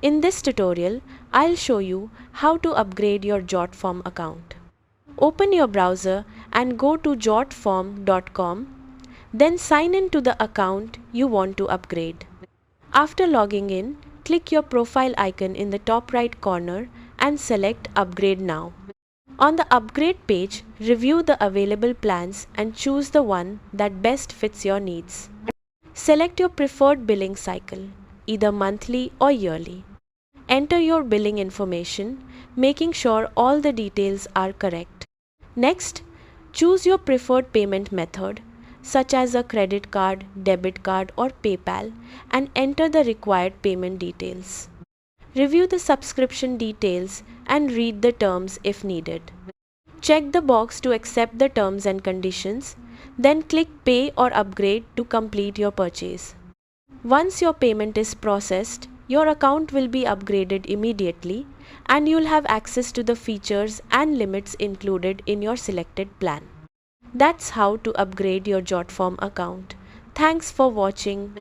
In this tutorial, I'll show you how to upgrade your Jotform account. Open your browser and go to jotform.com. Then sign in to the account you want to upgrade. After logging in, click your profile icon in the top right corner and select Upgrade Now. On the upgrade page, review the available plans and choose the one that best fits your needs. Select your preferred billing cycle, either monthly or yearly. Enter your billing information, making sure all the details are correct. Next, choose your preferred payment method, such as a credit card, debit card, or PayPal, and enter the required payment details. Review the subscription details and read the terms if needed. Check the box to accept the terms and conditions, then click Pay or Upgrade to complete your purchase. Once your payment is processed, your account will be upgraded immediately and you'll have access to the features and limits included in your selected plan. That's how to upgrade your Jotform account. Thanks for watching.